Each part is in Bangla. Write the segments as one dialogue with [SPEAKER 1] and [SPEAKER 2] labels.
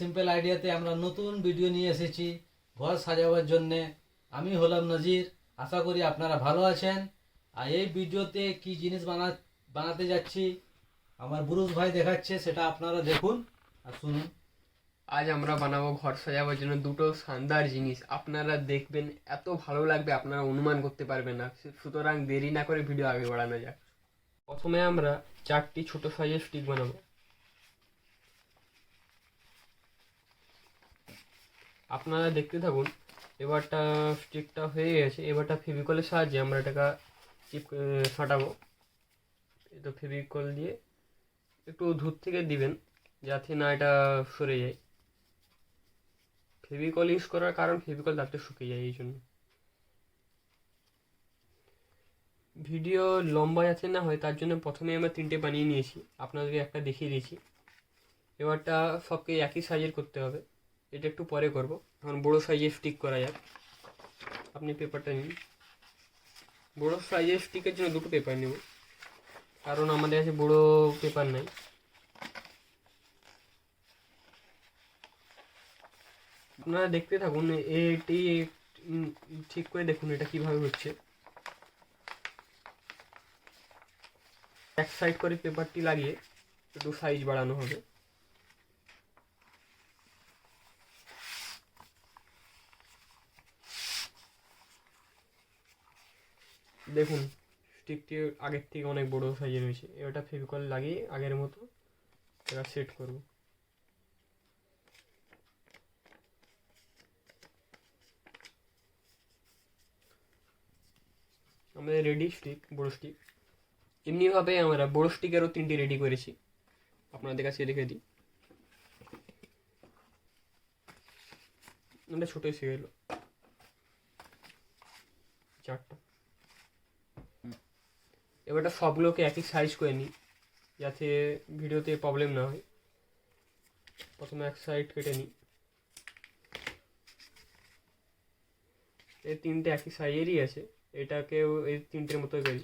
[SPEAKER 1] সিম্পল আইডিয়াতে আমরা নতুন ভিডিও নিয়ে এসেছি ঘর সাজাবার জন্যে। আমি হলাম নজির, আশা করি আপনারা ভালো আছেন। আর এই ভিডিওতে কি জিনিস বানাতে যাচ্ছি আমার বুরুজ ভাই দেখাচ্ছে, সেটা আপনারা দেখুন আর শুনুন।
[SPEAKER 2] আজ আমরা বানাবো ঘর সাজাবার জন্য দুটো শানদার জিনিস। আপনারা দেখবেন এত ভালো লাগবে আপনারা অনুমান করতে পারবেন না। সুতরাং দেরি না করে ভিডিও আগে বাড়ানো যাক। প্রথমে আমরা 4টি ছোট সাইজের স্টিক বানাবো। আপনারা দেখতে থাকুন। এবারটা স্টিকটা হয়ে গেছে। এবারটা ফেভিকলের সাহায্যে আমরা এটাকে ফাটাবো। তো ফেভিকল দিয়ে একটু দূর থেকে দিবেন যাতে না এটা সরে যায়। ফেভিকল ইউজ করার কারণ ফেভিকল তাড়াতাড়ি শুকিয়ে যায়, এই জন্য। ভিডিও লম্বা যাতে না হয় তার জন্য প্রথমে আমরা 3টে বানিয়ে নিয়েছি, আপনাদেরকে একটা দেখিয়ে দিয়েছি। এবারটা সবকে একই সাইজের করতে হবে, এটা একটু পরে করব। এখন বড়ো সাইজের স্টিক করা যাক। আপনি পেপারটা নিন। বড়ো সাইজের স্টিকের জন্য 2টো পেপার নেব, কারণ আমাদের কাছে বড়ো পেপার নাই। আপনারা দেখতে থাকুন, এটি ঠিক করে দেখুন এটা কিভাবে হচ্ছে। এক সাইড করে পেপারটি লাগিয়ে একটু সাইজ বাড়ানো হবে। দেখুন স্টিকটি আগের থেকে অনেক বড় সাইজের হয়েছে। এটা ফেভিকল লাগিয়ে আগের মতো এটা সেট করব। আমাদের রেডি স্টিক, বড় স্টিক। এমনিভাবে আমরা বড় স্টিকেরও 3টি রেডি করেছি, আপনাদের কাছে রেখে দিই। এটা ছোটো এসে গেল, 4টা। এবারটা সবগুলোকে একই সাইজ করে নিই যাতে ভিডিওতে প্রবলেম না হয়। প্রথমে এক সাইড কেটে নিই। এই 3টে একই সাইজেরই আছে, এটাকেও এই 3টের মতো করি।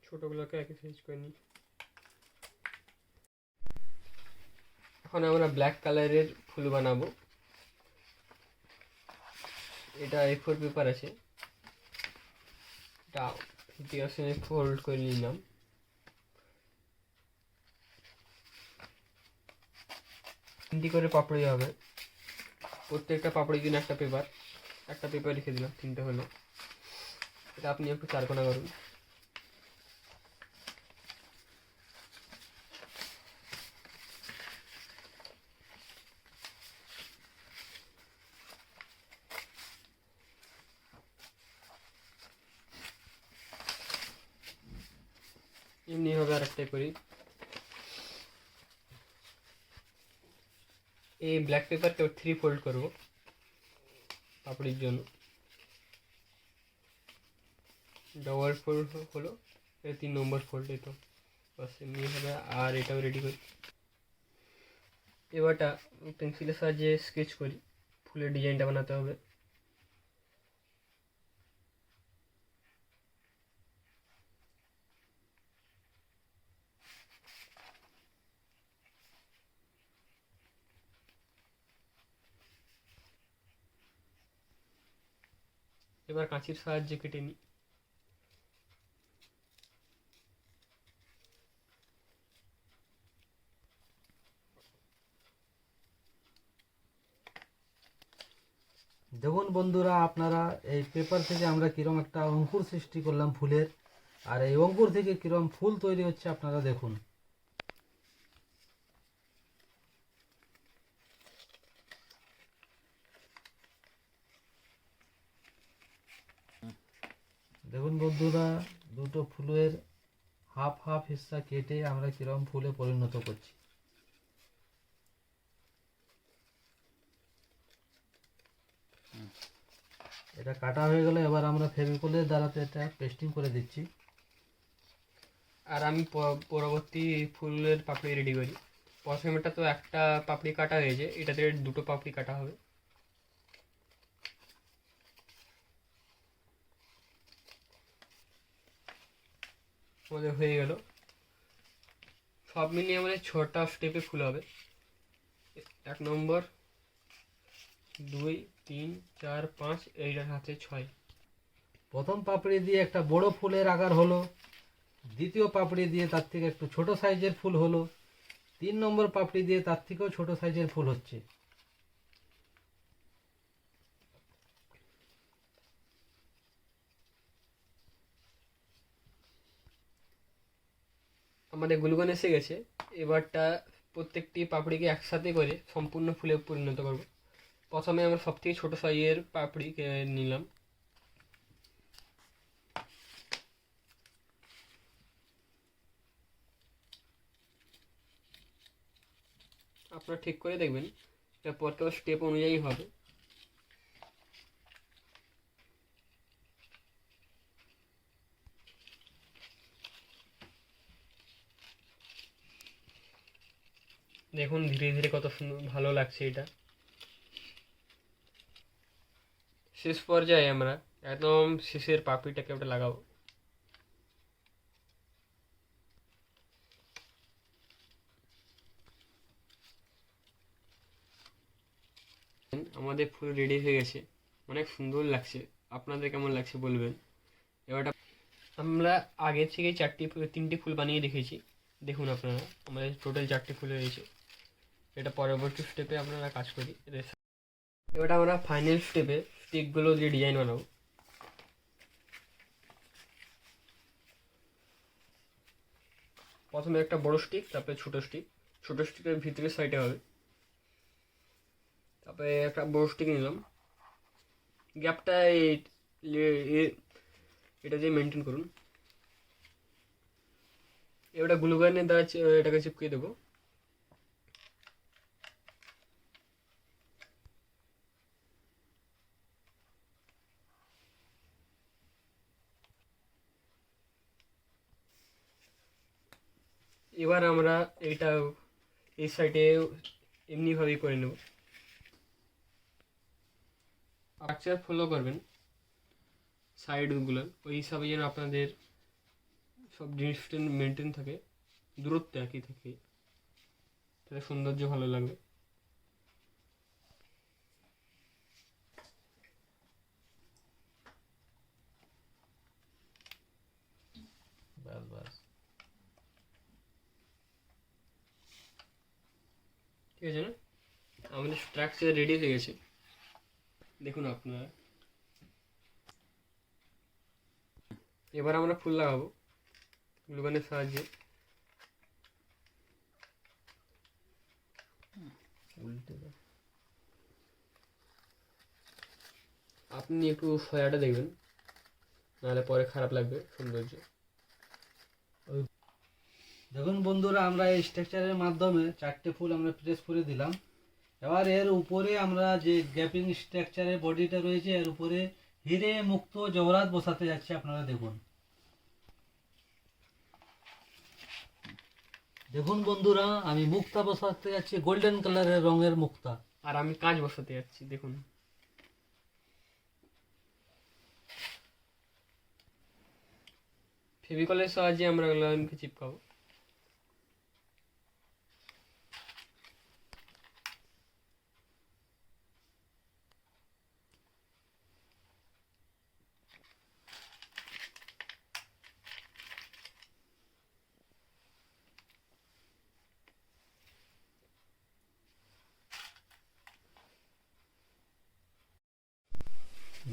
[SPEAKER 2] ছোটোগুলোকে একই সাইজ করে নিই। এখন আমরা ব্ল্যাক কালারের ফুল বানাবো। এটা A4 পেপার আছে, এটা 50% ফোল্ড করে নিলাম। তিনটি করে পাপড়ি হবে, প্রত্যেকটা পাপড়ির জন্য একটা পেপার লিখে দিলাম। 3টে হলো। এটা আপনি একটু 4 কোণা করুন। এমনি হবে আরেকটাই করি। এই ব্ল্যাক পেপারটা 3 ফোল্ড করবো পাপড়ির জন্য। ডবল ফোল্ড হলো, এটা 3 নম্বর ফোল্ড। এই তো বাস এমনি হবে। আর এটাও রেডি করি। এবারটা পেন্সিলের সাহায্যে স্কেচ করি, ফুলের ডিজাইনটা বানাতে হবে। এবার কাঁচির সাহায্যে কেটে নিই।
[SPEAKER 1] দেখুন বন্ধুরা, আপনারা এই পেপার থেকে আমরা কিরম একটা অঙ্কুর সৃষ্টি করলাম ফুলের, আর এই অঙ্কুর থেকে কিরম ফুল তৈরি হচ্ছে আপনারা দেখুন। দেখুন বন্ধুরা, দুটো ফুলের হাফ হাফ হিস্সা কেটে আমরা কিরম ফুলে পরিণত করছি। এটা কাটা হয়ে গেলে এবার আমরা ফেভিকলের দ্বারাতে এটা পেস্টিং করে দিচ্ছি।
[SPEAKER 2] আর আমি পরবর্তী ফুলের পাপড়ি রেডি করি। প্রথমেটা তো একটা পাপড়ি কাটা হয়েছে, এটাতে 2টো পাপড়ি কাটা হবে। আমাদের হয়ে গেল। সব মিলিয়ে আমাদের 6টা স্টেপে ফুল হবে। 1 নম্বর, 2, 3, 4, 5, এইটার হাতে 6।
[SPEAKER 1] প্রথম পাপড়ি দিয়ে একটা বড় ফুলের আকার হলো, দ্বিতীয় পাপড়ি দিয়ে তার থেকে একটু ছোট সাইজের ফুল হলো, 3 নম্বর পাপড়ি দিয়ে তার থেকেও ছোট সাইজের ফুল হচ্ছে।
[SPEAKER 2] আমাদের গ্লুগন এসে গেছে। এবারটা প্রত্যেকটি পাপড়িকে একসাথে করে সম্পূর্ণ ফুলে পরিণত করব। প্রথমে আমরা সব থেকে ছোটো সাইজের পাপড়িকে নিলাম। আপনারা ঠিক করে দেখবেন, এটা পরপর স্টেপ অনুযায়ী হবে। দেখুন ধীরে ধীরে কত সুন্দর ভালো লাগছে এটা। শেষ পর্যায়ে আমরা একদম শেষের পাপড়িটাকে ওটা লাগাবো। আমাদের ফুল রেডি হয়ে গেছে, অনেক সুন্দর লাগছে। আপনাদের কেমন লাগছে বলবেন। এবারটা আমরা আগে থেকে 3টি ফুল বানিয়ে রেখেছি। দেখুন আপনারা, আমাদের টোটাল 4টি ফুল হয়েছে। এটা পরবর্তী স্টেপে আপনারা কাজ করি। এবারটা আমরা ফাইনাল স্টেপে স্টিকগুলো দিয়ে ডিজাইন বানাবো। প্রথমে একটা বড় স্টিক, তারপরে ছোট স্টিক। ছোট স্টিকের ভিতরের সাইডে হবে। তারপরে একটা বড় স্টিক নিলাম। গ্যাপটা এটা দিয়ে মেনটেন করুন। এবারে গ্লুগানের দ্বারা এটাকে চিপকে দেবো। এবার আমরা এইটা এই সাইডে এমনিভাবেই করে নেব। স্ট্রাকচার ফলো করবেন সাইডগুলো, ওই হিসাবে যেন আপনাদের সব জিনিসটা মেনটেন থাকে, দূরত্ব একই থাকে, তাহলে সৌন্দর্য ভালো লাগবে।
[SPEAKER 1] ব্যাস ব্যাস।
[SPEAKER 2] ঠিক আছে না? আমাদের স্ট্রাকচার রেডি হয়ে গেছে, দেখুন আপনারা। এবার আমরা ফুল লাগাবো গ্লুগানের সাহায্যে। আপনি একটু সয়াটা দেখবেন, নাহলে পরে খারাপ লাগবে সৌন্দর্য।
[SPEAKER 1] দেখুন বন্ধুরা, আমরা এই স্ট্রাকচারের মাধ্যমে 4টে ফুল আমরা প্রেস করে দিলাম। এবার এর উপরে আমরা যে গ্যাপিং স্ট্রাকচারের বডিটা রয়েছে, এর উপরে হিরে মুক্ত জহরাত বসাতে যাচ্ছি। আপনারা দেখুন। দেখুন বন্ধুরা, আমি মুক্তা বসাতে যাচ্ছি, গোল্ডেন কালারের রঙের মুক্তা।
[SPEAKER 2] আর আমি কাঁচ বসাতে যাচ্ছি, দেখুন। ফেভিকলের সাহায্যে আমরা গ্লুগানকে চিপকাবো।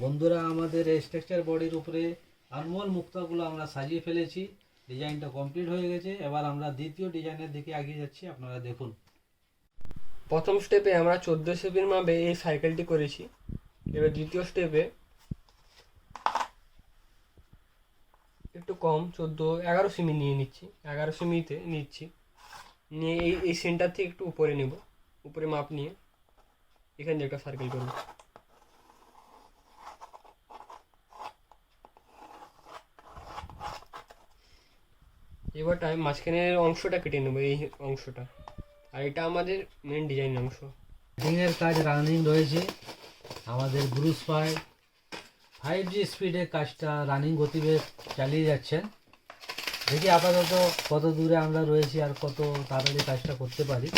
[SPEAKER 1] বন্ধুরা, আমাদের এই স্ট্রাকচার বডির উপরে আনমোল মুক্তাগুলো আমরা সাজিয়ে ফেলেছি। ডিজাইনটা কমপ্লিট হয়ে গেছে। এবার আমরা দ্বিতীয় ডিজাইনের দিকে এগিয়ে যাচ্ছি। আপনারা দেখুন।
[SPEAKER 2] প্রথম স্টেপে আমরা 14 সেপির মাপে এই সাইকেলটি করেছি। এবার দ্বিতীয় স্টেপে একটু কম 11 সেমি নিয়ে নিচ্ছি। 11 সেমিতে নিচ্ছি, নিয়ে এই সেন্টার থেকে একটু উপরে নেব। উপরে মাপ নিয়ে এখান দিয়ে একটা সার্কেল করব। এবারটায় মাঝখানের অংশটা কেটে নেব, এই অংশটা। আর এটা আমাদের মেন ডিজাইন অংশ।
[SPEAKER 1] ডিজাইনের কাজ রানিং রয়েছে। আমাদের ব্রুস 5G স্পিডে কাজটা রানিং গতিবেগ চালিয়ে যাচ্ছেন। দেখি আপাতত কত দূরে আমরা রয়েছি আর কত তাড়াতাড়ি কাজটা করতে পারি।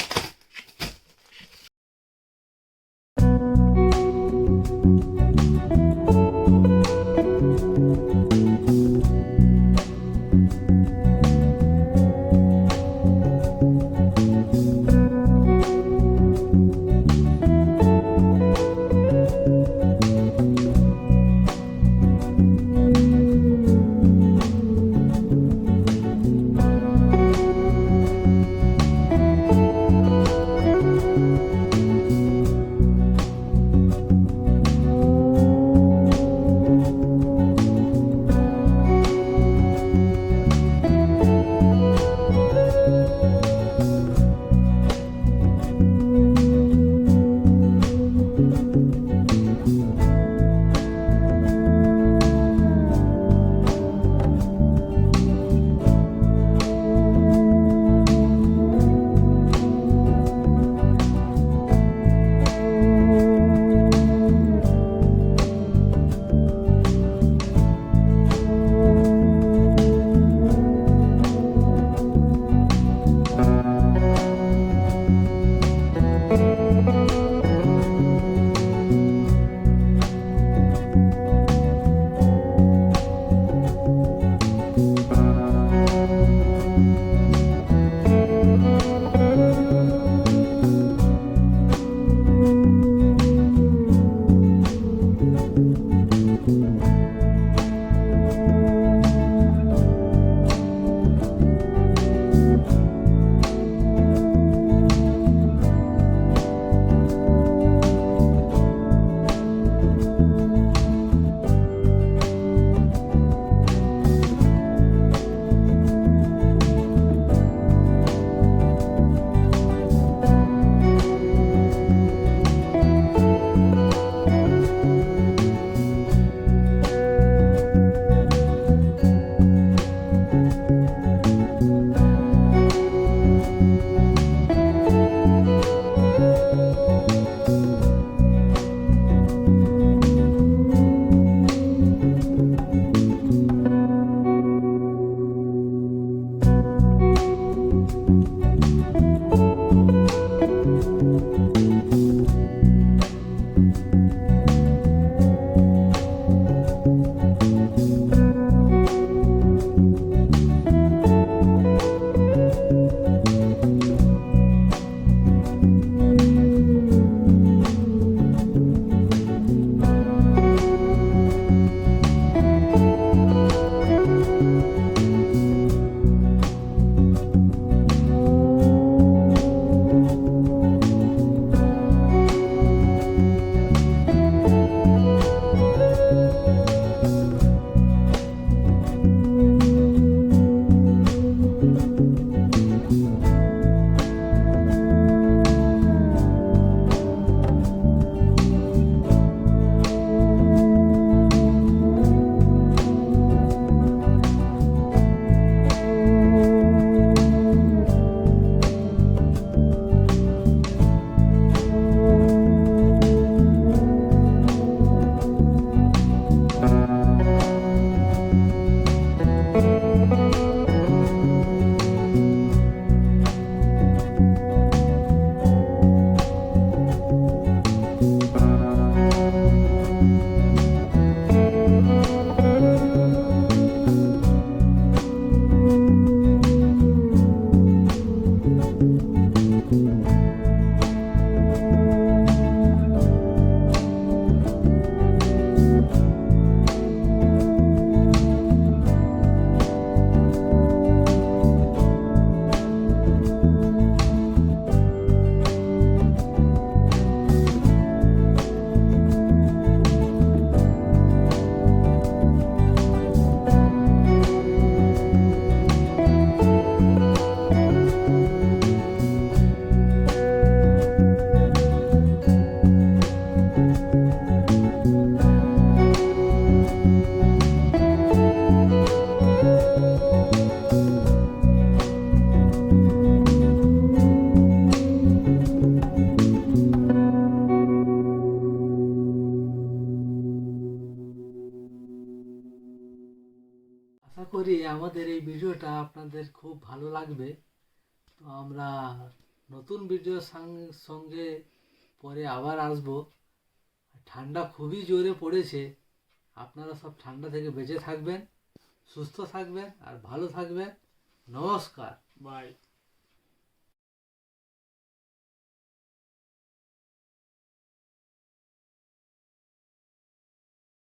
[SPEAKER 1] করি আমাদের এই ভিডিওটা আপনাদের খুব ভালো লাগবে। তো আমরা নতুন ভিডিওর সঙ্গে পরে আবার আসবো। ঠান্ডা খুবই জোরে পড়েছে, আপনারা সব ঠান্ডা থেকে বেঁচে থাকবেন, সুস্থ থাকবেন আর ভালো থাকবেন। নমস্কার।
[SPEAKER 2] বাই।